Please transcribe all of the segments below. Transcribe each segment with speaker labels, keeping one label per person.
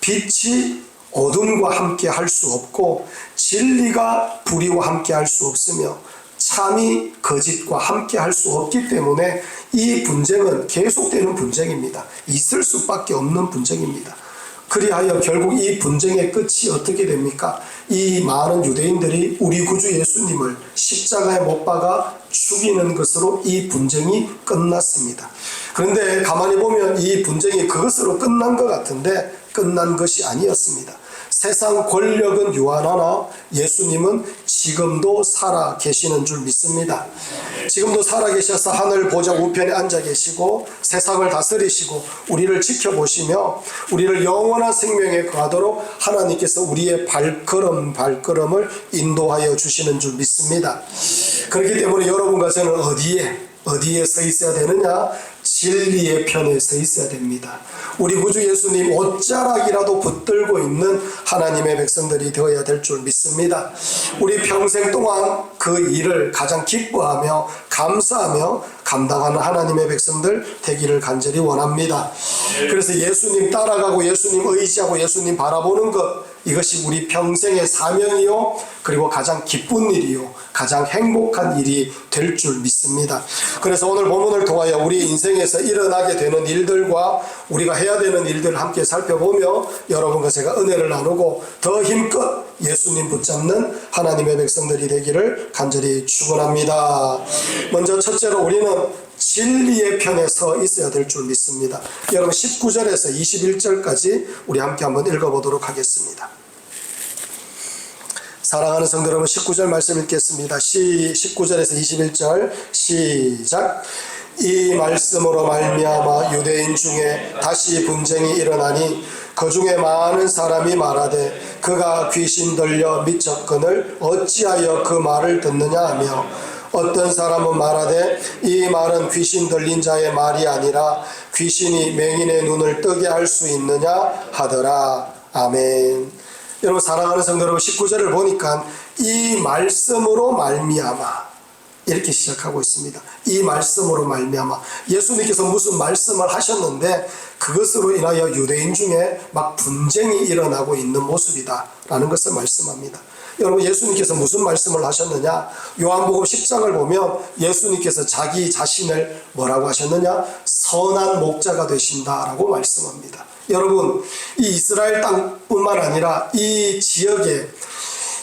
Speaker 1: 빛이 어둠과 함께 할 수 없고 진리가 불의와 함께 할 수 없으며 참이 거짓과 함께 할 수 없기 때문에 이 분쟁은 계속되는 분쟁입니다. 있을 수밖에 없는 분쟁입니다. 그리하여 결국 이 분쟁의 끝이 어떻게 됩니까? 이 많은 유대인들이 우리 구주 예수님을 십자가에 못 박아 죽이는 것으로 이 분쟁이 끝났습니다. 그런데 가만히 보면 이 분쟁이 그것으로 끝난 것 같은데 끝난 것이 아니었습니다. 세상 권력은 유한하나 예수님은 지금도 살아 계시는 줄 믿습니다. 지금도 살아 계셔서 하늘 보좌 우편에 앉아 계시고 세상을 다스리시고 우리를 지켜보시며 우리를 영원한 생명에 거하도록 하나님께서 우리의 발걸음을 인도하여 주시는 줄 믿습니다. 그렇기 때문에 여러분과 저는 어디에 서 있어야 되느냐? 진리의 편에 서 있어야 됩니다. 우리 구주 예수님 옷자락이라도 붙들고 있는 하나님의 백성들이 되어야 될 줄 믿습니다. 우리 평생 동안 그 일을 가장 기뻐하며 감사하며 감당하는 하나님의 백성들 되기를 간절히 원합니다. 그래서 예수님 따라가고 예수님 의지하고 예수님 바라보는 것, 이것이 우리 평생의 사명이요 그리고 가장 기쁜 일이요 가장 행복한 일이 될 줄 믿습니다. 그래서 오늘 본문을 통하여 우리 인생에서 일어나게 되는 일들과 우리가 해야 되는 일들을 함께 살펴보며 여러분과 제가 은혜를 나누고 더 힘껏 예수님 붙잡는 하나님의 백성들이 되기를 간절히 축원합니다. 먼저 첫째로 우리는 진리의 편에 서 있어야 될 줄 믿습니다. 여러분 19절에서 21절까지 우리 함께 한번 읽어보도록 하겠습니다. 사랑하는 성도 여러분, 19절 말씀 읽겠습니다. 19절에서 21절 시작. 이 말씀으로 말미암아 유대인 중에 다시 분쟁이 일어나니 그 중에 많은 사람이 말하되 그가 귀신 들려 미쳤거늘 어찌하여 그 말을 듣느냐 하며 어떤 사람은 말하되 이 말은 귀신 들린 자의 말이 아니라 귀신이 맹인의 눈을 뜨게 할 수 있느냐 하더라. 아멘. 여러분 사랑하는 성도 여러분, 19절을 보니까 이 말씀으로 말미암아 이렇게 시작하고 있습니다. 이 말씀으로 말미암아 예수님께서 무슨 말씀을 하셨는데 그것으로 인하여 유대인 중에 막 분쟁이 일어나고 있는 모습이다 라는 것을 말씀합니다. 여러분 예수님께서 무슨 말씀을 하셨느냐? 요한복음 10장을 보면 예수님께서 자기 자신을 뭐라고 하셨느냐? 선한 목자가 되신다라고 말씀합니다. 여러분 이 이스라엘 땅뿐만 아니라 이 지역에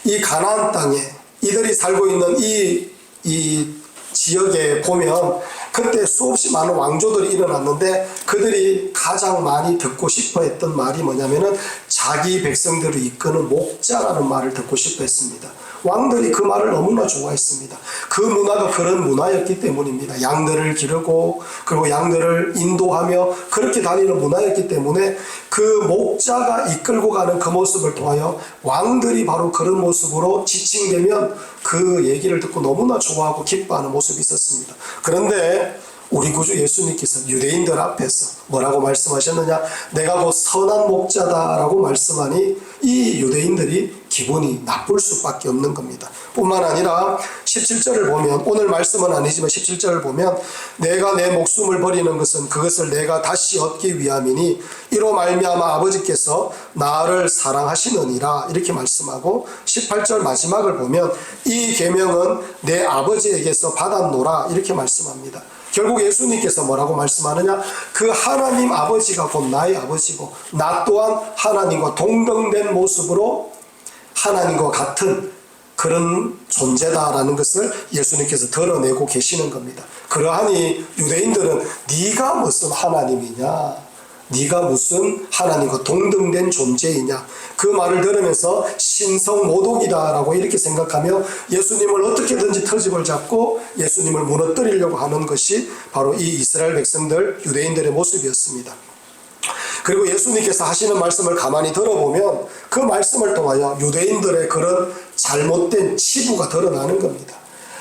Speaker 1: 이 가나안 땅에 이들이 살고 있는 이 지역에 보면 그때 수없이 많은 왕조들이 일어났는데 그들이 가장 많이 듣고 싶어 했던 말이 뭐냐면은 자기 백성들을 이끄는 목자라는 말을 듣고 싶어 했습니다. 왕들이 그 말을 너무나 좋아했습니다. 그 문화가 그런 문화였기 때문입니다. 양들을 기르고 그리고 양들을 인도하며 그렇게 다니는 문화였기 때문에 그 목자가 이끌고 가는 그 모습을 통하여 왕들이 바로 그런 모습으로 지칭되면 그 얘기를 듣고 너무나 좋아하고 기뻐하는 모습이 있었습니다. 그런데 우리 구주 예수님께서 유대인들 앞에서 뭐라고 말씀하셨느냐? 내가 곧 선한 목자다라고 말씀하니 이 유대인들이 기분이 나쁠 수밖에 없는 겁니다. 뿐만 아니라 17절을 보면, 오늘 말씀은 아니지만 17절을 보면 내가 내 목숨을 버리는 것은 그것을 내가 다시 얻기 위함이니 이로 말미암아 아버지께서 나를 사랑하시느니라 이렇게 말씀하고 18절 마지막을 보면 이 계명은 내 아버지에게서 받았노라 이렇게 말씀합니다. 결국 예수님께서 뭐라고 말씀하느냐? 그 하나님 아버지가 곧 나의 아버지고 나 또한 하나님과 동등된 모습으로 하나님과 같은 그런 존재다라는 것을 예수님께서 드러내고 계시는 겁니다. 그러하니 유대인들은 네가 무슨 하나님이냐? 네가 무슨 하나님과 동등된 존재이냐? 그 말을 들으면서 신성모독이다라고 이렇게 생각하며 예수님을 어떻게든지 터집을 잡고 예수님을 무너뜨리려고 하는 것이 바로 이 이스라엘 백성들, 유대인들의 모습이었습니다. 그리고 예수님께서 하시는 말씀을 가만히 들어보면 그 말씀을 통하여 유대인들의 그런 잘못된 치부가 드러나는 겁니다.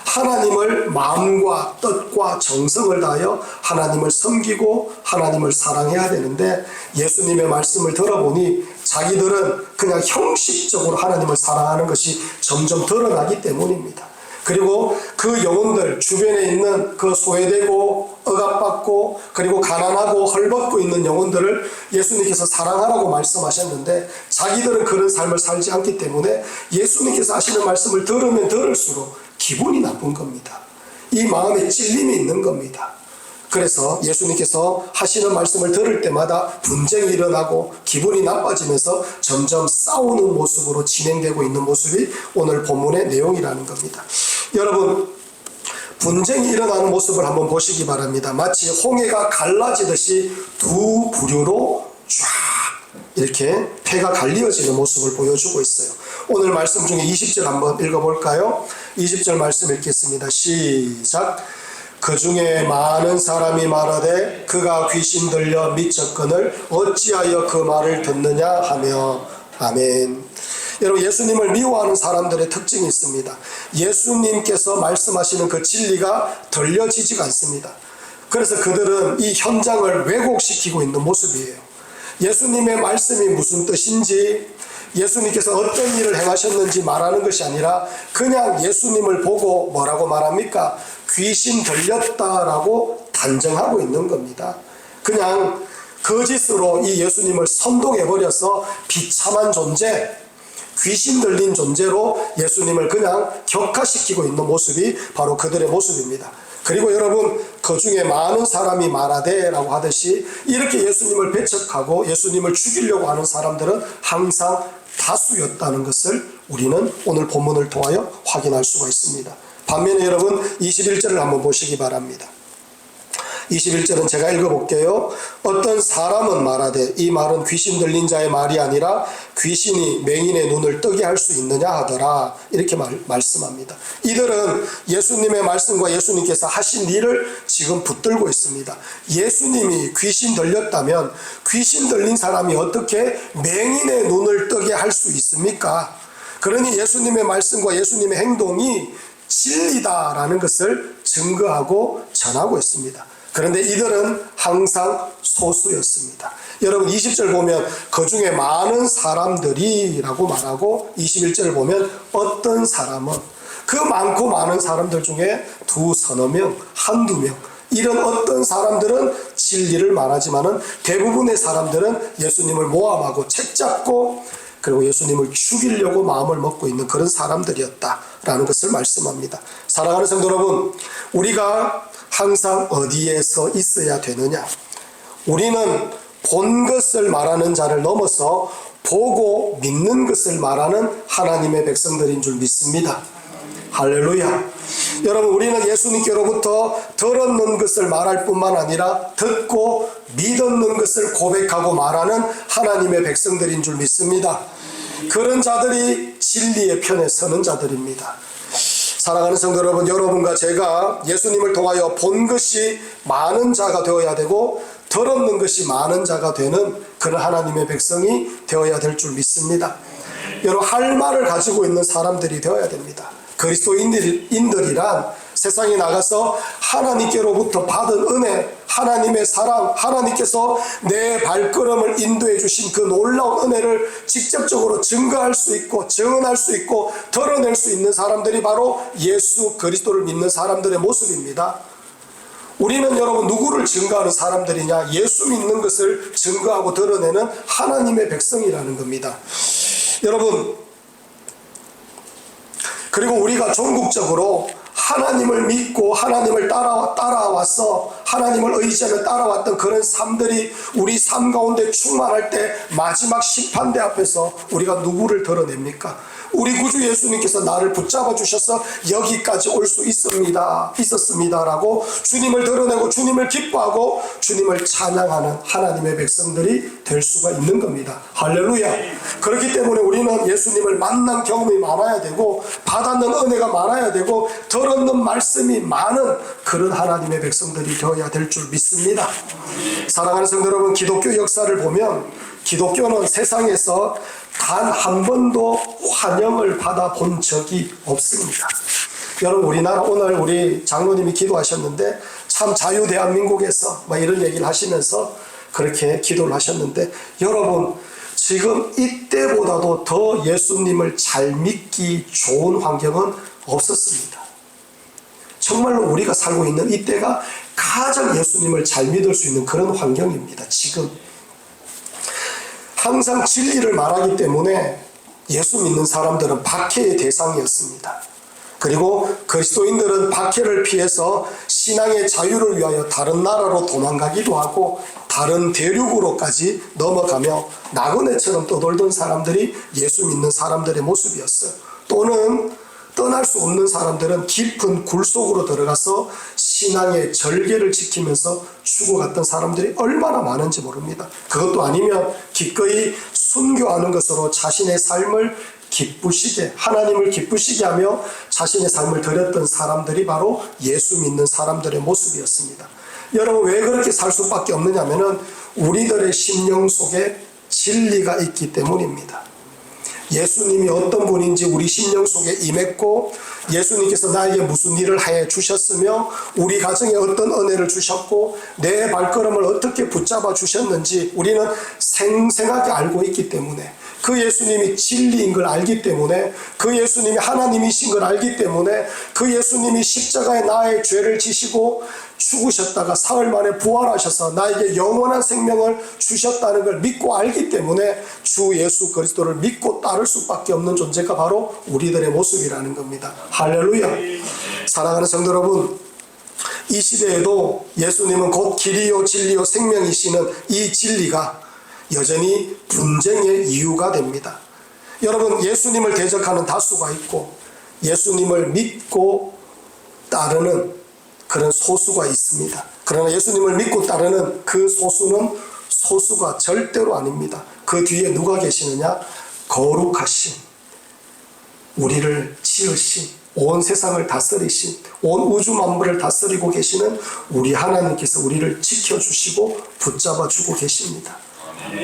Speaker 1: 하나님을 마음과 뜻과 정성을 다하여 하나님을 섬기고 하나님을 사랑해야 되는데 예수님의 말씀을 들어보니 자기들은 그냥 형식적으로 하나님을 사랑하는 것이 점점 드러나기 때문입니다. 그리고 그 영혼들 주변에 있는 그 소외되고 억압받고 고통받고 그리고 가난하고 헐벗고 있는 영혼들을 예수님께서 사랑하라고 말씀하셨는데 자기들은 그런 삶을 살지 않기 때문에 예수님께서 하시는 말씀을 들으면 들을수록 기분이 나쁜 겁니다. 이 마음에 찔림이 있는 겁니다. 그래서 예수님께서 하시는 말씀을 들을 때마다 분쟁이 일어나고 기분이 나빠지면서 점점 싸우는 모습으로 진행되고 있는 모습이 오늘 본문의 내용이라는 겁니다. 여러분, 분쟁이 일어나는 모습을 한번 보시기 바랍니다. 마치 홍해가 갈라지듯이 두 부류로 쫙 이렇게 패가 갈리어지는 모습을 보여주고 있어요. 오늘 말씀 중에 20절 한번 읽어볼까요? 20절 말씀 읽겠습니다. 시작. 그 중에 많은 사람이 말하되 그가 귀신 들려 미쳤거늘 어찌하여 그 말을 듣느냐 하며. 아멘. 여러분, 예수님을 미워하는 사람들의 특징이 있습니다. 예수님께서 말씀하시는 그 진리가 들려지지가 않습니다. 그래서 그들은 이 현장을 왜곡시키고 있는 모습이에요. 예수님의 말씀이 무슨 뜻인지, 예수님께서 어떤 일을 행하셨는지 말하는 것이 아니라 그냥 예수님을 보고 뭐라고 말합니까? 귀신 들렸다라고 단정하고 있는 겁니다. 그냥 거짓으로 이 예수님을 선동해버려서 비참한 존재, 귀신 들린 존재로 예수님을 그냥 격화시키고 있는 모습이 바로 그들의 모습입니다. 그리고 여러분, 그 중에 많은 사람이 말하되 라고 하듯이 이렇게 예수님을 배척하고 예수님을 죽이려고 하는 사람들은 항상 다수였다는 것을 우리는 오늘 본문을 통하여 확인할 수가 있습니다. 반면에 여러분, 21절을 한번 보시기 바랍니다. 21절은 제가 읽어볼게요. 어떤 사람은 말하되, 이 말은 귀신 들린 자의 말이 아니라 귀신이 맹인의 눈을 뜨게 할 수 있느냐 하더라. 이렇게 말씀합니다. 이들은 예수님의 말씀과 예수님께서 하신 일을 지금 붙들고 있습니다. 예수님이 귀신 들렸다면 귀신 들린 사람이 어떻게 맹인의 눈을 뜨게 할 수 있습니까? 그러니 예수님의 말씀과 예수님의 행동이 진리다라는 것을 증거하고 전하고 있습니다. 그런데 이들은 항상 소수였습니다. 여러분, 20절 보면 그 중에 많은 사람들이 라고 말하고 21절 보면 어떤 사람은, 그 많고 많은 사람들 중에 서너 명, 한두 명, 이런 어떤 사람들은 진리를 말하지만은 대부분의 사람들은 예수님을 모함하고 책잡고 그리고 예수님을 죽이려고 마음을 먹고 있는 그런 사람들이었다라는 것을 말씀합니다. 사랑하는 성도 여러분, 우리가 항상 어디에서 있어야 되느냐? 우리는 본 것을 말하는 자를 넘어서 보고 믿는 것을 말하는 하나님의 백성들인 줄 믿습니다. 할렐루야. 여러분, 우리는 예수님께로부터 들었는 것을 말할 뿐만 아니라 듣고 믿었는 것을 고백하고 말하는 하나님의 백성들인 줄 믿습니다. 그런 자들이 진리의 편에 서는 자들입니다. 사랑하는 성도 여러분, 여러분과 제가 예수님을 통하여 본 것이 많은 자가 되어야 되고 들었는 것이 많은 자가 되는 그런 하나님의 백성이 되어야 될 줄 믿습니다. 여러분, 할 말을 가지고 있는 사람들이 되어야 됩니다. 그리스도인들이란 세상에 나가서 하나님께로부터 받은 은혜, 하나님의 사랑, 하나님께서 내 발걸음을 인도해 주신 그 놀라운 은혜를 직접적으로 증거할 수 있고 증언할 수 있고 드러낼 수 있는 사람들이 바로 예수 그리스도를 믿는 사람들의 모습입니다. 우리는 여러분 누구를 증거하는 사람들이냐? 예수 믿는 것을 증거하고 드러내는 하나님의 백성이라는 겁니다. 여러분, 그리고 우리가 종국적으로 하나님을 믿고 하나님을 따라와서 하나님을 의지하며 따라왔던 그런 삶들이 우리 삶 가운데 충만할 때 마지막 심판대 앞에서 우리가 누구를 드러냅니까? 우리 구주 예수님께서 나를 붙잡아 주셔서 여기까지 올 수 있었습니다라고 주님을 드러내고 주님을 기뻐하고 주님을 찬양하는 하나님의 백성들이 될 수가 있는 겁니다. 할렐루야. 그렇기 때문에 우리는 예수님을 만난 경험이 많아야 되고 받았는 은혜가 많아야 되고 들었는 말씀이 많은 그런 하나님의 백성들이 되어야 될 줄 믿습니다. 사랑하는 성도 여러분, 기독교 역사를 보면 기독교는 세상에서 단 한 번도 환영을 받아본 적이 없습니다. 여러분, 우리나라 오늘 우리 장로님이 기도하셨는데 참 자유 대한민국에서 이런 얘기를 하시면서 그렇게 기도를 하셨는데, 여러분 지금 이때보다도 더 예수님을 잘 믿기 좋은 환경은 없었습니다. 정말로 우리가 살고 있는 이때가 가장 예수님을 잘 믿을 수 있는 그런 환경입니다. 지금 항상 진리를 말하기 때문에 예수 믿는 사람들은 박해의 대상이었습니다. 그리고 그리스도인들은 박해를 피해서 신앙의 자유를 위하여 다른 나라로 도망가기도 하고 다른 대륙으로까지 넘어가며 나그네처럼 떠돌던 사람들이 예수 믿는 사람들의 모습이었어요. 또는 떠날 수 없는 사람들은 깊은 굴 속으로 들어가서 신앙의 절개를 지키면서 죽어갔던 사람들이 얼마나 많은지 모릅니다. 그것도 아니면 기꺼이 순교하는 것으로 자신의 삶을 기쁘시게, 하나님을 기쁘시게 하며 자신의 삶을 드렸던 사람들이 바로 예수 믿는 사람들의 모습이었습니다. 여러분, 왜 그렇게 살 수밖에 없느냐면은 우리들의 심령 속에 진리가 있기 때문입니다. 예수님이 어떤 분인지 우리 심령 속에 임했고, 예수님께서 나에게 무슨 일을 해 주셨으며 우리 가정에 어떤 은혜를 주셨고 내 발걸음을 어떻게 붙잡아 주셨는지 우리는 생생하게 알고 있기 때문에, 그 예수님이 진리인 걸 알기 때문에, 그 예수님이 하나님이신 걸 알기 때문에, 그 예수님이 십자가에 나의 죄를 지시고 죽으셨다가 사흘 만에 부활하셔서 나에게 영원한 생명을 주셨다는 걸 믿고 알기 때문에 주 예수 그리스도를 믿고 따를 수밖에 없는 존재가 바로 우리들의 모습이라는 겁니다. 할렐루야. 사랑하는 성도 여러분, 이 시대에도 예수님은 곧 길이요 진리요 생명이시는 이 진리가 여전히 분쟁의 이유가 됩니다. 여러분, 예수님을 대적하는 다수가 있고 예수님을 믿고 따르는 그런 소수가 있습니다. 그러나 예수님을 믿고 따르는 그 소수는 소수가 절대로 아닙니다. 그 뒤에 누가 계시느냐? 거룩하신, 우리를 지으신, 온 세상을 다스리신, 온 우주 만물을 다스리고 계시는 우리 하나님께서 우리를 지켜주시고 붙잡아주고 계십니다.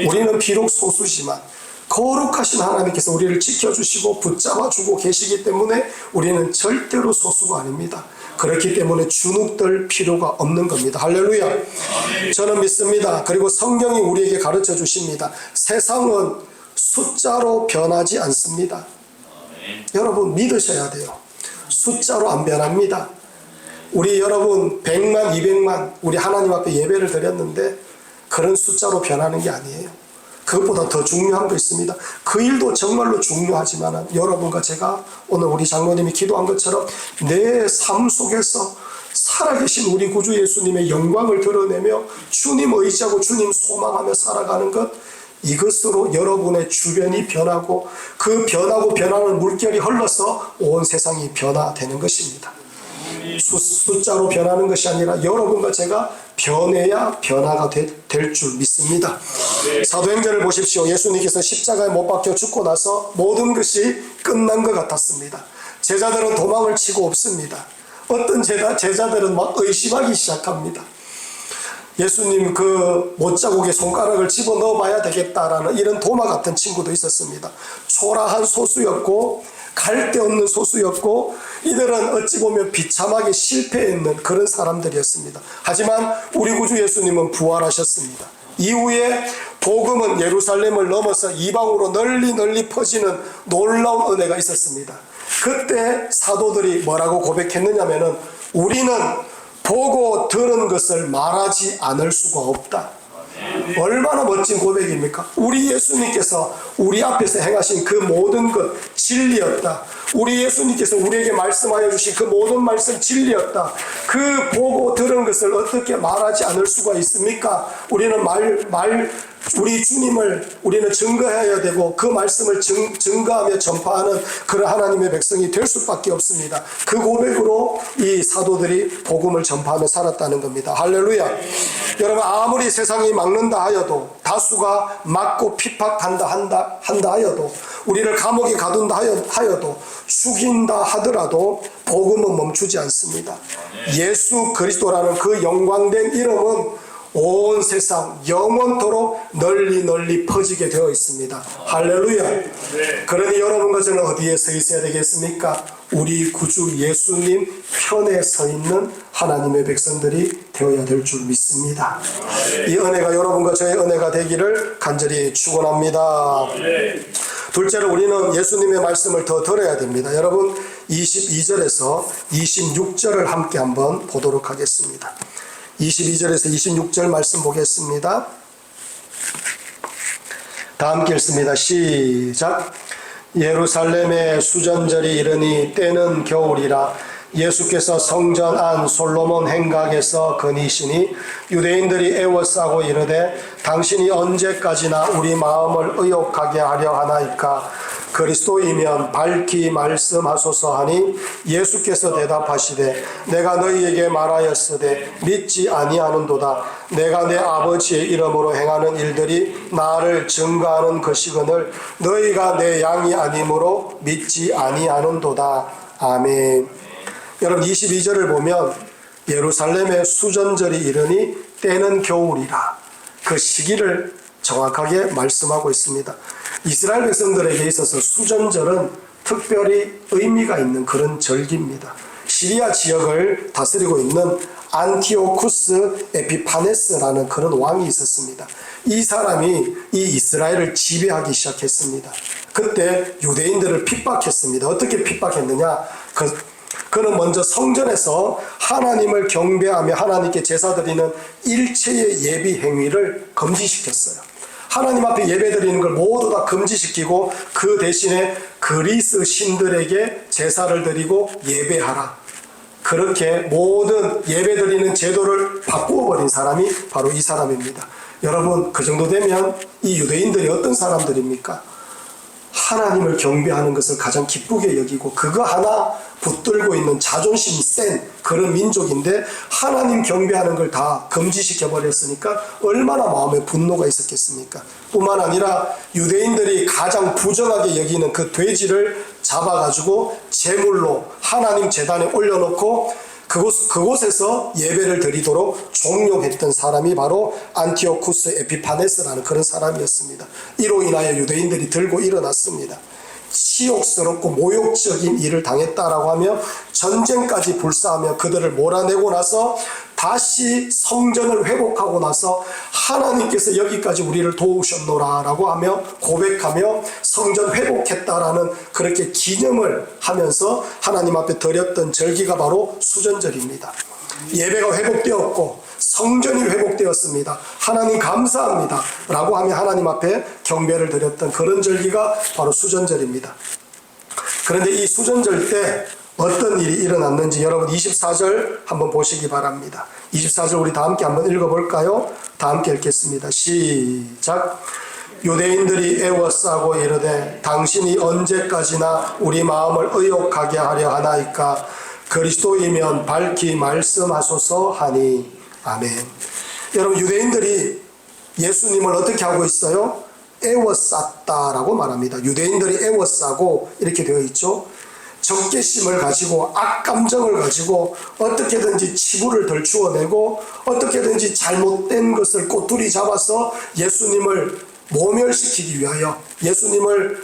Speaker 1: 우리는 비록 소수지만 거룩하신 하나님께서 우리를 지켜주시고 붙잡아주고 계시기 때문에 우리는 절대로 소수가 아닙니다. 그렇기 때문에 주눅들 필요가 없는 겁니다. 할렐루야. 저는 믿습니다. 그리고 성경이 우리에게 가르쳐 주십니다. 세상은 숫자로 변하지 않습니다. 여러분, 믿으셔야 돼요. 숫자로 안 변합니다. 우리 여러분 100만 200만 우리 하나님 앞에 예배를 드렸는데 그런 숫자로 변하는 게 아니에요. 그것보다 더 중요한 거 있습니다. 그 일도 정말로 중요하지만 여러분과 제가 오늘 우리 장로님이 기도한 것처럼 내 삶 속에서 살아계신 우리 구주 예수님의 영광을 드러내며 주님 의지하고 주님 소망하며 살아가는 것, 이것으로 여러분의 주변이 변하고 그 변하고 변하는 물결이 흘러서 온 세상이 변화되는 것입니다. 숫자로 변하는 것이 아니라 여러분과 제가 변해야 변화가 될 줄 믿습니다. 사도행전을 보십시오. 예수님께서 십자가에 못 박혀 죽고 나서 모든 것이 끝난 것 같았습니다. 제자들은 도망을 치고 없습니다. 어떤 제자들은 막 의심하기 시작합니다. 예수님 그 못자국에 손가락을 집어넣어 봐야 되겠다라는 이런 도마 같은 친구도 있었습니다. 초라한 소수였고 갈데없는 소수였고 이들은 어찌 보면 비참하게 실패했는 그런 사람들이었습니다. 하지만 우리 구주 예수님은 부활하셨습니다. 이후에 복음은 예루살렘을 넘어서 이방으로 널리 퍼지는 놀라운 은혜가 있었습니다. 그때 사도들이 뭐라고 고백했느냐면은 우리는 보고 들은 것을 말하지 않을 수가 없다. 얼마나 멋진 고백입니까? 우리 예수님께서 우리 앞에서 행하신 그 모든 것 진리였다. 우리 예수님께서 우리에게 말씀하여 주신 그 모든 말씀 진리였다. 그 보고 들은 것을 어떻게 말하지 않을 수가 있습니까? 우리는 우리 주님을 우리는 증거해야 되고 그 말씀을 증거하며 전파하는 그런 하나님의 백성이 될 수밖에 없습니다. 그 고백으로 이 사도들이 복음을 전파하며 살았다는 겁니다. 할렐루야. 여러분, 아무리 세상이 막는다 하여도, 다수가 막고 핍박한다 하여도, 우리를 감옥에 가둔다 하여도, 죽인다 하더라도 복음은 멈추지 않습니다. 예수 그리스도라는 그 영광된 이름은 온 세상 영원토록 널리 퍼지게 되어 있습니다. 할렐루야. 그러니 여러분과 저는 어디에 서 있어야 되겠습니까? 우리 구주 예수님 편에 서 있는 하나님의 백성들이 되어야 될 줄 믿습니다. 이 은혜가 여러분과 저의 은혜가 되기를 간절히 축원합니다. 둘째로 우리는 예수님의 말씀을 더 들어야 됩니다. 여러분, 22절에서 26절을 함께 한번 보도록 하겠습니다. 22절에서 26절 말씀 보겠습니다. 다 함께 읽습니다. 시작. 예루살렘의 수전절이 이르니 때는 겨울이라 예수께서 성전 안 솔로몬 행각에서 거니시니 유대인들이 애워싸고 이르되 당신이 언제까지나 우리 마음을 의욕하게 하려 하나이까 그리스도이면 밝히 말씀하소서 하니 예수께서 대답하시되 내가 너희에게 말하였으되 믿지 아니하는도다. 내가 내 아버지의 이름으로 행하는 일들이 나를 증거하는 것이거늘 너희가 내 양이 아니므로 믿지 아니하는도다. 아멘. 여러분 22절을 보면 예루살렘의 수전절이 이르니 때는 겨울이라 그 시기를 정확하게 말씀하고 있습니다. 이스라엘 백성들에게 있어서 수전절은 특별히 의미가 있는 그런 절기입니다. 시리아 지역을 다스리고 있는 안티오쿠스 에피파네스라는 그런 왕이 있었습니다. 이 사람이 이 이스라엘을 지배하기 시작했습니다. 그때 유대인들을 핍박했습니다. 어떻게 핍박했느냐? 그는 먼저 성전에서 하나님을 경배하며 하나님께 제사 드리는 일체의 예비 행위를 금지시켰어요. 하나님 앞에 예배드리는 걸 모두 다 금지시키고 그 대신에 그리스 신들에게 제사를 드리고 예배하라. 그렇게 모든 예배드리는 제도를 바꾸어 버린 사람이 바로 이 사람입니다. 여러분 그 정도 되면 이 유대인들이 어떤 사람들입니까? 하나님을 경배하는 것을 가장 기쁘게 여기고 그거 하나 붙들고 있는 자존심이 센 그런 민족인데 하나님 경배하는 걸 다 금지시켜 버렸으니까 얼마나 마음에 분노가 있었겠습니까? 뿐만 아니라 유대인들이 가장 부정하게 여기는 그 돼지를 잡아가지고 제물로 하나님 제단에 올려놓고 그곳에서 예배를 드리도록 종용했던 사람이 바로 안티오쿠스 에피파네스라는 그런 사람이었습니다. 이로 인하여 유대인들이 들고 일어났습니다. 치욕스럽고 모욕적인 일을 당했다라고 하며 전쟁까지 불사하며 그들을 몰아내고 나서 다시 성전을 회복하고 나서 하나님께서 여기까지 우리를 도우셨노라 라고 하며 고백하며 성전 회복했다라는 그렇게 기념을 하면서 하나님 앞에 드렸던 절기가 바로 수전절입니다. 예배가 회복되었고 성전이 회복되었습니다. 하나님 감사합니다 라고 하며 하나님 앞에 경배를 드렸던 그런 절기가 바로 수전절입니다. 그런데 이 수전절 때 어떤 일이 일어났는지 여러분 24절 한번 보시기 바랍니다. 24절 우리 다 함께 한번 읽어볼까요? 다 함께 읽겠습니다. 시작. 유대인들이 애워싸고 이르되 당신이 언제까지나 우리 마음을 의욕하게 하려 하나이까 그리스도이면 밝히 말씀하소서 하니. 아멘. 여러분 유대인들이 예수님을 어떻게 하고 있어요? 애워쌌다라고 말합니다. 유대인들이 애워싸고 이렇게 되어 있죠. 적개심을 가지고 악감정을 가지고 어떻게든지 치부를 덜추어내고 어떻게든지 잘못된 것을 꼬투리 잡아서 예수님을 모멸시키기 위하여 예수님을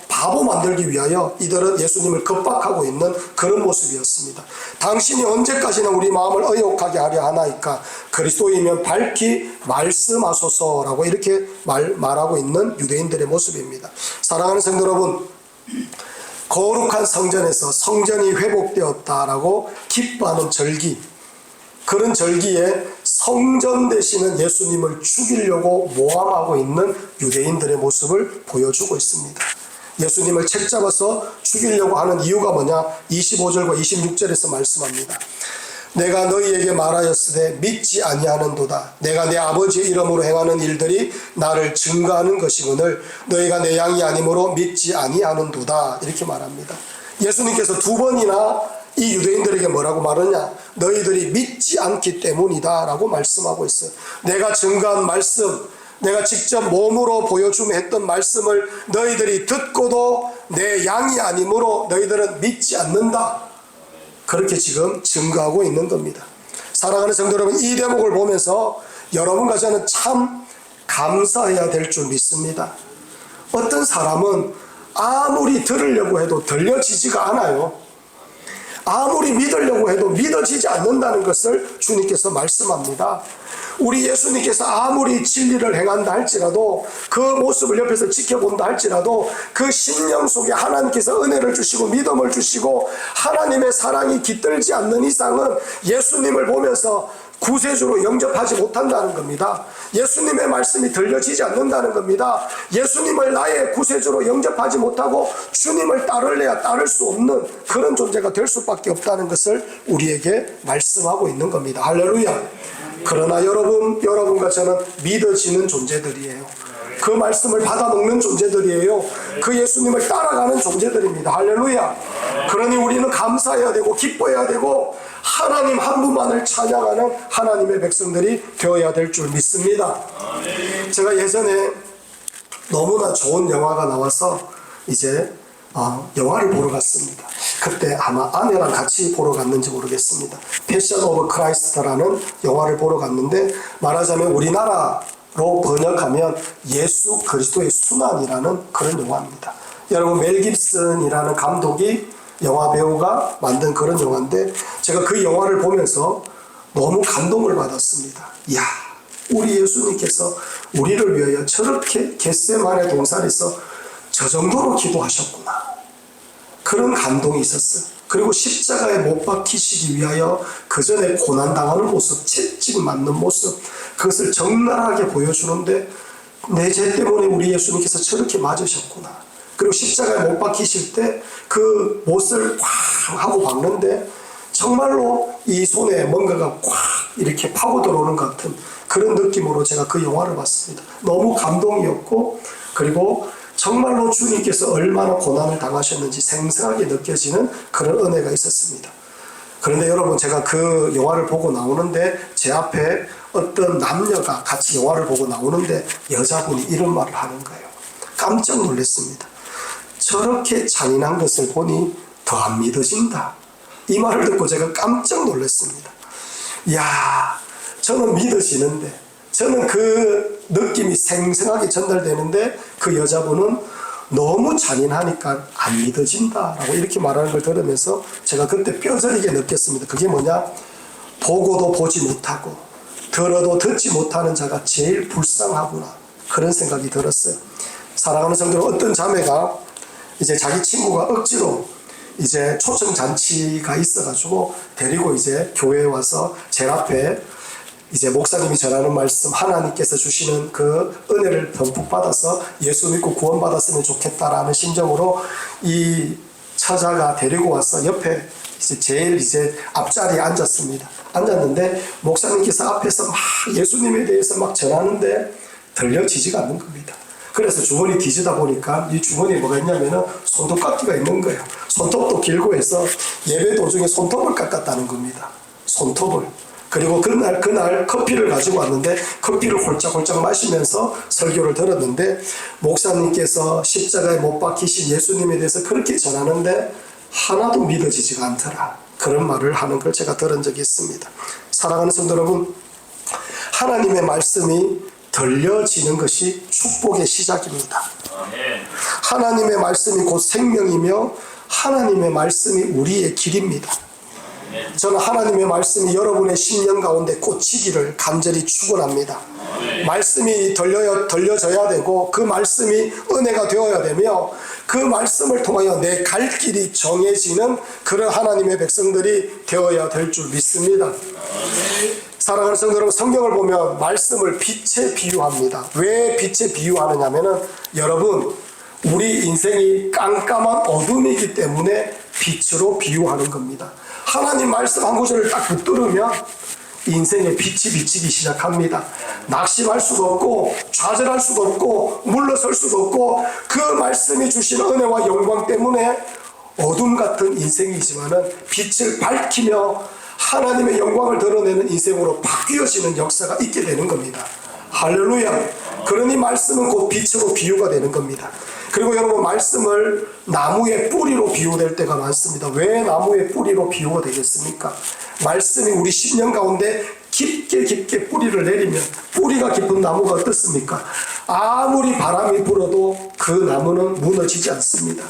Speaker 1: 바보 만들기 위하여 이들은 예수님을 겁박하고 있는 그런 모습이었습니다. 당신이 언제까지나 우리 마음을 의욕하게 하려 하나이까 그리스도이면 밝히 말씀하소서라고 이렇게 말하고 있는 유대인들의 모습입니다. 사랑하는 성도 여러분, 거룩한 성전에서 성전이 회복되었다라고 기뻐하는 절기, 그런 절기에 성전 되시는 예수님을 죽이려고 모함하고 있는 유대인들의 모습을 보여주고 있습니다. 예수님을 책잡아서 죽이려고 하는 이유가 뭐냐? 25절과 26절에서 말씀합니다. 내가 너희에게 말하였으되 믿지 아니하는도다. 내가 내 아버지의 이름으로 행하는 일들이 나를 증거하는 것이거늘 너희가 내 양이 아니므로 믿지 아니하는도다. 이렇게 말합니다. 예수님께서 두 번이나 이 유대인들에게 뭐라고 말하냐? 너희들이 믿지 않기 때문이다 라고 말씀하고 있어요. 내가 증거한 말씀, 내가 직접 몸으로 보여주며 했던 말씀을 너희들이 듣고도 내 양이 아니므로 너희들은 믿지 않는다. 그렇게 지금 증거하고 있는 겁니다. 사랑하는 성도 여러분, 이 대목을 보면서 여러분과 저는 참 감사해야 될 줄 믿습니다. 어떤 사람은 아무리 들으려고 해도 들려지지가 않아요. 아무리 믿으려고 해도 믿어지지 않는다는 것을 주님께서 말씀합니다. 우리 예수님께서 아무리 진리를 행한다 할지라도 그 모습을 옆에서 지켜본다 할지라도 그 심령 속에 하나님께서 은혜를 주시고 믿음을 주시고 하나님의 사랑이 깃들지 않는 이상은 예수님을 보면서 구세주로 영접하지 못한다는 겁니다. 예수님의 말씀이 들려지지 않는다는 겁니다. 예수님을 나의 구세주로 영접하지 못하고 주님을 따를래야 따를 수 없는 그런 존재가 될 수밖에 없다는 것을 우리에게 말씀하고 있는 겁니다. 할렐루야. 그러나 여러분과 저는 믿어지는 존재들이에요. 그 말씀을 받아먹는 존재들이에요. 그 예수님을 따라가는 존재들입니다. 할렐루야. 그러니 우리는 감사해야 되고 기뻐해야 되고 하나님 한 분만을 찬양하는 하나님의 백성들이 되어야 될 줄 믿습니다. 제가 예전에 너무나 좋은 영화가 나와서 이제 영화를 보러 갔습니다. 그때 아마 아내랑 같이 보러 갔는지 모르겠습니다. 패션 오브 크라이스트라는 영화를 보러 갔는데, 말하자면 우리나라로 번역하면 예수 그리스도의 순환이라는 그런 영화입니다. 여러분, 멜 깁슨이라는 감독이 영화 배우가 만든 그런 영화인데, 제가 그 영화를 보면서 너무 감동을 받았습니다. 이야, 우리 예수님께서 우리를 위하여 저렇게 겟세마네 동산에서 저 정도로 기도하셨구나. 그런 감동이 있었어요. 그리고 십자가에 못 박히시기 위하여 그 전에 고난당하는 모습, 채찍 맞는 모습, 그것을 적나라하게 보여주는데, 내 죄 때문에 우리 예수님께서 저렇게 맞으셨구나. 그리고 십자가에 못 박히실 때 그 못을 꽉 하고 박는데 정말로 이 손에 뭔가가 꽉 이렇게 파고 들어오는 것 같은 그런 느낌으로 제가 그 영화를 봤습니다. 너무 감동이었고, 그리고 정말로 주님께서 얼마나 고난을 당하셨는지 생생하게 느껴지는 그런 은혜가 있었습니다. 그런데 여러분, 제가 그 영화를 보고 나오는데 제 앞에 어떤 남녀가 같이 영화를 보고 나오는데 여자분이 이런 말을 하는 거예요. 깜짝 놀랐습니다. 저렇게 잔인한 것을 보니 더 안 믿어진다. 이 말을 듣고 제가 깜짝 놀랐습니다. 이야, 저는 믿어지는데, 저는 그 느낌이 생생하게 전달되는데 그 여자분은 너무 잔인하니까 안 믿어진다라고 이렇게 말하는 걸 들으면서 제가 그때 뼈저리게 느꼈습니다. 그게 뭐냐? 보고도 보지 못하고 들어도 듣지 못하는 자가 제일 불쌍하구나, 그런 생각이 들었어요. 사랑하는 성도, 어떤 자매가 이제 자기 친구가 억지로 이제 초청잔치가 있어가지고 데리고 이제 교회에 와서 제 앞에 이제 목사님이 전하는 말씀, 하나님께서 주시는 그 은혜를 듬뿍 받아서 예수 믿고 구원받았으면 좋겠다라는 심정으로 이 처자가 데리고 와서 옆에 이제 제일 이제 앞자리에 앉았습니다. 앉았는데 목사님께서 앞에서 막 예수님에 대해서 막 전하는데 들려지지가 않는 겁니다. 그래서 주머니 뒤지다 보니까 이 주머니에 뭐가 있냐면은 손톱 깎기가 있는 거예요. 손톱도 길고 해서 예배 도중에 손톱을 깎았다는 겁니다. 손톱을. 그리고 그날 커피를 가지고 왔는데 커피를 홀짝홀짝 마시면서 설교를 들었는데, 목사님께서 십자가에 못 박히신 예수님에 대해서 그렇게 전하는데 하나도 믿어지지가 않더라, 그런 말을 하는 걸 제가 들은 적이 있습니다. 사랑하는 성도 여러분, 하나님의 말씀이 들려지는 것이 축복의 시작입니다. 하나님의 말씀이 곧 생명이며 하나님의 말씀이 우리의 길입니다. 저는 하나님의 말씀이 여러분의 심령 가운데 꽂히기를 간절히 축원합니다. 말씀이 들려져야 되고 그 말씀이 은혜가 되어야 되며 그 말씀을 통하여 내 갈 길이 정해지는 그런 하나님의 백성들이 되어야 될 줄 믿습니다. 사랑하는 성도 여러분, 성경을 보면 말씀을 빛에 비유합니다. 왜 빛에 비유하느냐면은, 여러분, 우리 인생이 깜깜한 어둠이기 때문에 빛으로 비유하는 겁니다. 하나님 말씀 한 구절을 딱 붙들으면 인생의 빛이 비치기 시작합니다. 낙심할 수도 없고 좌절할 수도 없고 물러설 수도 없고, 그 말씀이 주시는 은혜와 영광 때문에 어둠 같은 인생이지만은 빛을 밝히며 하나님의 영광을 드러내는 인생으로 바뀌어지는 역사가 있게 되는 겁니다. 할렐루야. 그러니 말씀은 곧 빛으로 비유가 되는 겁니다. 그리고 여러분, 말씀을 나무의 뿌리로 비유될 때가 많습니다. 왜 나무의 뿌리로 비유가 되겠습니까? 말씀이 우리 심령 가운데 깊게 뿌리를 내리면, 뿌리가 깊은 나무가 어떻습니까? 아무리 바람이 불어도 그 나무는 무너지지 않습니다.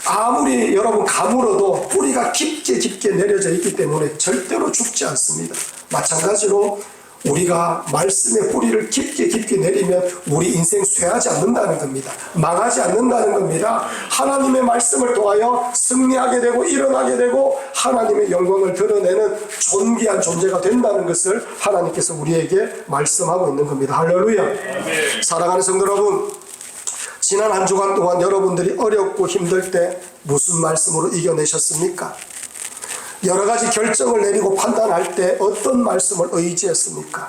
Speaker 1: 아무리 여러분 가물어도 뿌리가 깊게 내려져 있기 때문에 절대로 죽지 않습니다. 마찬가지로 우리가 말씀의 뿌리를 깊게 깊게 내리면 우리 인생 쇠하지 않는다는 겁니다. 망하지 않는다는 겁니다. 하나님의 말씀을 통하여 승리하게 되고 일어나게 되고 하나님의 영광을 드러내는 존귀한 존재가 된다는 것을 하나님께서 우리에게 말씀하고 있는 겁니다. 할렐루야. 사랑하는 성도 여러분, 지난 한 주간 동안 여러분들이 어렵고 힘들 때 무슨 말씀으로 이겨내셨습니까? 여러 가지 결정을 내리고 판단할 때 어떤 말씀을 의지했습니까?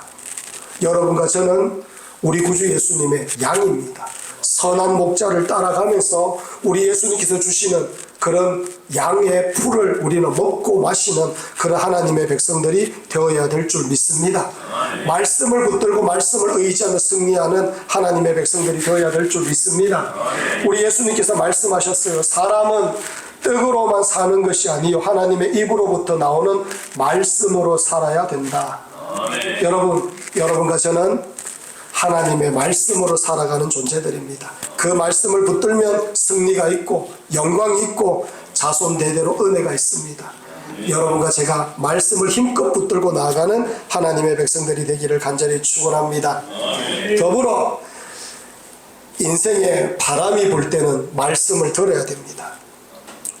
Speaker 1: 여러분과 저는 우리 구주 예수님의 양입니다. 선한 목자를 따라가면서 우리 예수님께서 주시는 그런 양의 풀을 우리는 먹고 마시는 그런 하나님의 백성들이 되어야 될 줄 믿습니다. 말씀을 붙들고 말씀을 의지하며 승리하는 하나님의 백성들이 되어야 될 줄 믿습니다. 우리 예수님께서 말씀하셨어요. 사람은 떡으로만 사는 것이 아니요 하나님의 입으로부터 나오는 말씀으로 살아야 된다. 여러분과 저는 하나님의 말씀으로 살아가는 존재들입니다. 그 말씀을 붙들면 승리가 있고 영광이 있고 자손 대대로 은혜가 있습니다. 여러분과 제가 말씀을 힘껏 붙들고 나아가는 하나님의 백성들이 되기를 간절히 축원합니다. 더불어 인생에 바람이 불 때는 말씀을 들어야 됩니다.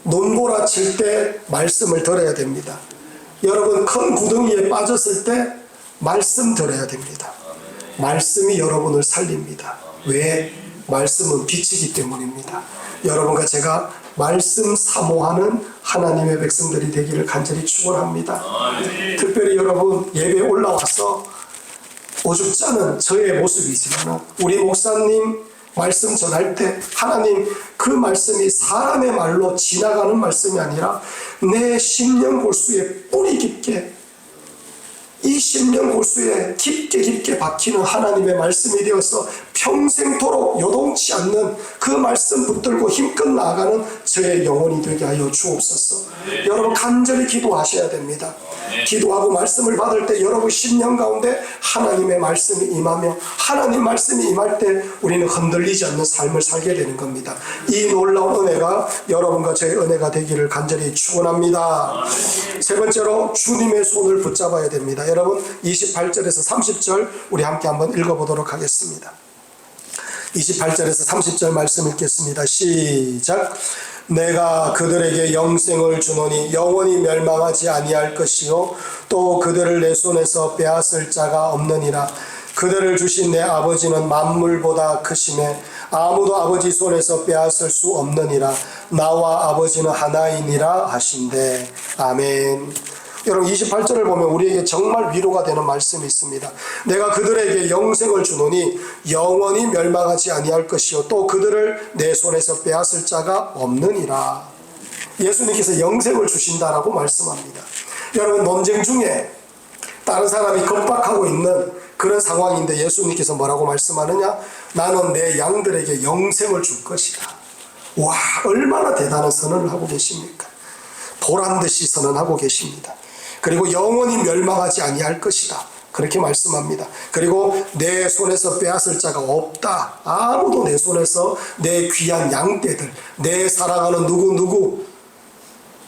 Speaker 1: 눈보라 칠 때 말씀을 들어야 됩니다. 여러분 큰 구덩이에 빠졌을 때 말씀 들어야 됩니다. 말씀이 여러분을 살립니다. 왜? 말씀은 빛이기 때문입니다. 여러분과 제가 말씀 사모하는 하나님의 백성들이 되기를 간절히 축원합니다. 특별히 여러분 예배에 올라와서 오죽지 않은 저의 모습이지만 우리 목사님 말씀 전할 때 하나님 그 말씀이 사람의 말로 지나가는 말씀이 아니라 내 심령 골수에 뿌리 깊게 이 심령 골수에 깊게 깊게 박히는 하나님의 말씀이 되어서 평생토록 요동치 않는 그 말씀 붙들고 힘껏 나아가는 저의 영혼이 되게 하여 주옵소서. 여러분 간절히 기도하셔야 됩니다. 기도하고 말씀을 받을 때 여러분 심령 가운데 하나님의 말씀이 임하며 하나님 말씀이 임할 때 우리는 흔들리지 않는 삶을 살게 되는 겁니다. 이 놀라운 은혜가 여러분과 저의 은혜가 되기를 간절히 축원합니다. 세 번째로 주님의 손을 붙잡아야 됩니다. 여러분 28절에서 30절 우리 함께 한번 읽어보도록 하겠습니다. 28절에서 30절 말씀 읽겠습니다. 시작. 내가 그들에게 영생을 주노니 영원히 멸망하지 아니할 것이요 또 그들을 내 손에서 빼앗을 자가 없느니라. 그들을 주신 내 아버지는 만물보다 크심에 아무도 아버지 손에서 빼앗을 수 없느니라. 나와 아버지는 하나이니라 하신대. 아멘. 여러분 28절을 보면 우리에게 정말 위로가 되는 말씀이 있습니다. 내가 그들에게 영생을 주노니 영원히 멸망하지 아니할 것이요 또 그들을 내 손에서 빼앗을 자가 없느니라. 예수님께서 영생을 주신다라고 말씀합니다. 여러분 논쟁 중에 다른 사람이 겁박하고 있는 그런 상황인데 예수님께서 뭐라고 말씀하느냐? 나는 내 양들에게 영생을 줄 것이다. 와, 얼마나 대단한 선언을 하고 계십니까? 보란듯이 선언하고 계십니다. 그리고 영원히 멸망하지 아니할 것이다. 그렇게 말씀합니다. 그리고 내 손에서 빼앗을 자가 없다. 아무도 내 손에서 내 귀한 양떼들, 내 사랑하는 누구,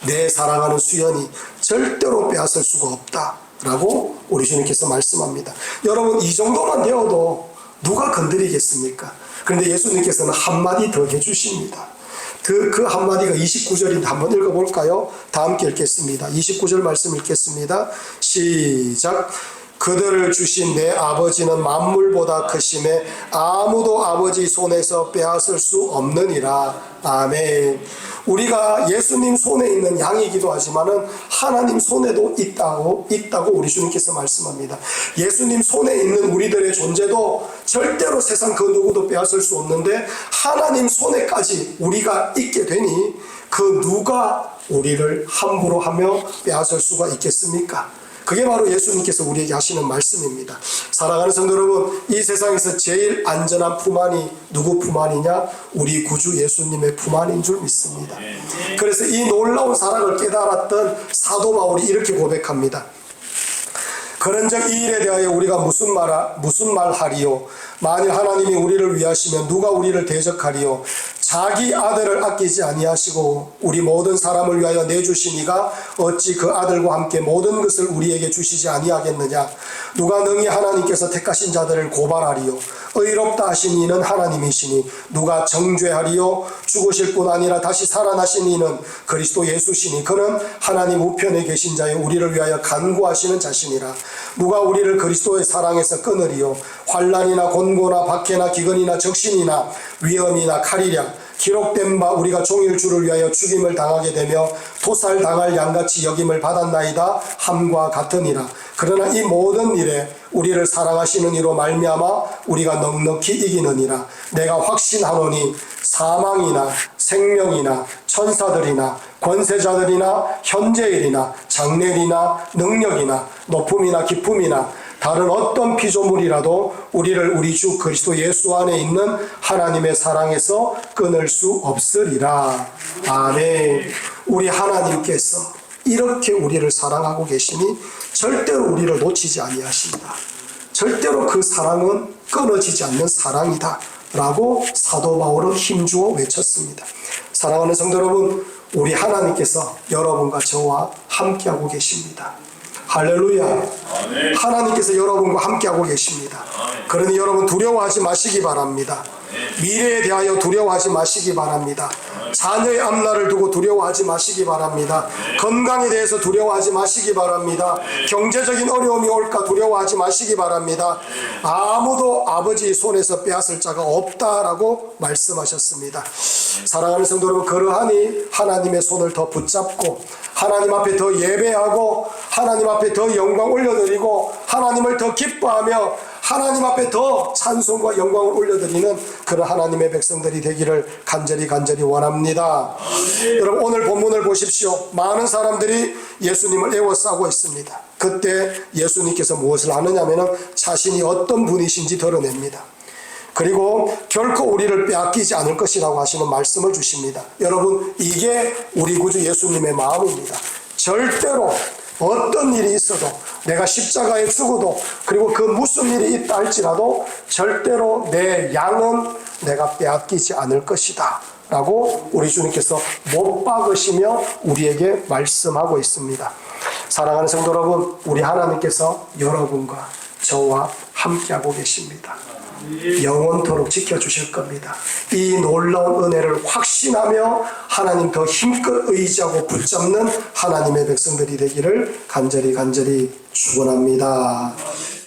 Speaker 1: 내 사랑하는 수연이 절대로 빼앗을 수가 없다. 라고 우리 주님께서 말씀합니다. 여러분 이 정도만 되어도 누가 건드리겠습니까? 그런데 예수님께서는 한마디 더 해주십니다. 그 한마디가 29절인데 한번 읽어볼까요? 다 함께 읽겠습니다. 29절 말씀 읽겠습니다. 시작. 그들을 주신 내 아버지는 만물보다 크심에 아무도 아버지 손에서 빼앗을 수 없느니라. 아멘. 우리가 예수님 손에 있는 양이기도 하지만은 하나님 손에도 있다고 우리 주님께서 말씀합니다. 예수님 손에 있는 우리들의 존재도 절대로 세상 그 누구도 빼앗을 수 없는데 하나님 손에까지 우리가 있게 되니 그 누가 우리를 함부로 하며 빼앗을 수가 있겠습니까? 그게 바로 예수님께서 우리에게 하시는 말씀입니다. 사랑하는 성도 여러분, 이 세상에서 제일 안전한 품 안이 누구 품 안이냐? 우리 구주 예수님의 품 안인 줄 믿습니다. 그래서 이 놀라운 사랑을 깨달았던 사도 바울이 이렇게 고백합니다. 그런즉 이 일에 대하여 우리가 무슨 말 하리요? 만일 하나님이 우리를 위하시면 누가 우리를 대적하리요? 자기 아들을 아끼지 아니하시고 우리 모든 사람을 위하여 내주시니가 어찌 그 아들과 함께 모든 것을 우리에게 주시지 아니하겠느냐. 누가 능히 하나님께서 택하신 자들을 고발하리요. 의롭다 하신 이는 하나님이시니 누가 정죄하리요. 죽으실 뿐 아니라 다시 살아나신 이는 그리스도 예수시니 그는 하나님 우편에 계신 자여 우리를 위하여 간구하시는 자시니라. 누가 우리를 그리스도의 사랑에서 끊으리요. 환난이나 곤고나 박해나 기근이나 적신이나 위험이나 칼이랴. 기록된 바 우리가 종일 주를 위하여 죽임을 당하게 되며 토살당할 양같이 여김을 받았나이다 함과 같으니라. 그러나 이 모든 일에 우리를 사랑하시는 이로 말미암아 우리가 넉넉히 이기느니라. 내가 확신하노니 사망이나 생명이나 천사들이나 권세자들이나 현재일이나 장래일이나 능력이나 높음이나 깊음이나 다른 어떤 피조물이라도 우리를 우리 주 그리스도 예수 안에 있는 하나님의 사랑에서 끊을 수 없으리라. 아멘. 우리 하나님께서 이렇게 우리를 사랑하고 계시니 절대로 우리를 놓치지 아니하십니다. 절대로 그 사랑은 끊어지지 않는 사랑이다 라고 사도 바울은 힘주어 외쳤습니다. 사랑하는 성도 여러분, 우리 하나님께서 여러분과 저와 함께하고 계십니다. 할렐루야. 아멘. 하나님께서 여러분과 함께하고 계십니다. 아멘. 그러니 여러분 두려워하지 마시기 바랍니다. 아멘. 미래에 대하여 두려워하지 마시기 바랍니다. 아멘. 자녀의 앞날을 두고 두려워하지 마시기 바랍니다. 아멘. 건강에 대해서 두려워하지 마시기 바랍니다. 아멘. 경제적인 어려움이 올까 두려워하지 마시기 바랍니다. 아멘. 아무도 아버지의 손에서 빼앗을 자가 없다라고 말씀하셨습니다. 사랑하는 성도 여러분, 그러하니 하나님의 손을 더 붙잡고 하나님 앞에 더 예배하고 하나님 앞에 더 영광 올려드리고 하나님을 더 기뻐하며 하나님 앞에 더 찬송과 영광을 올려드리는 그런 하나님의 백성들이 되기를 간절히 원합니다. 여러분, 오늘 본문을 보십시오. 많은 사람들이 예수님을 애워싸고 있습니다. 그때 예수님께서 무엇을 하느냐면 자신이 어떤 분이신지 드러냅니다. 그리고 결코 우리를 빼앗기지 않을 것이라고 하시는 말씀을 주십니다. 여러분, 이게 우리 구주 예수님의 마음입니다. 절대로 어떤 일이 있어도 내가 십자가에 죽어도 그리고 그 무슨 일이 있다 할지라도 절대로 내 양은 내가 빼앗기지 않을 것이다 라고 우리 주님께서 못 박으시며 우리에게 말씀하고 있습니다. 사랑하는 성도 여러분, 우리 하나님께서 여러분과 저와 함께하고 계십니다. 영원토록 지켜주실 겁니다. 이 놀라운 은혜를 확신하며 하나님 더 힘껏 의지하고 붙잡는 하나님의 백성들이 되기를 간절히 축원합니다.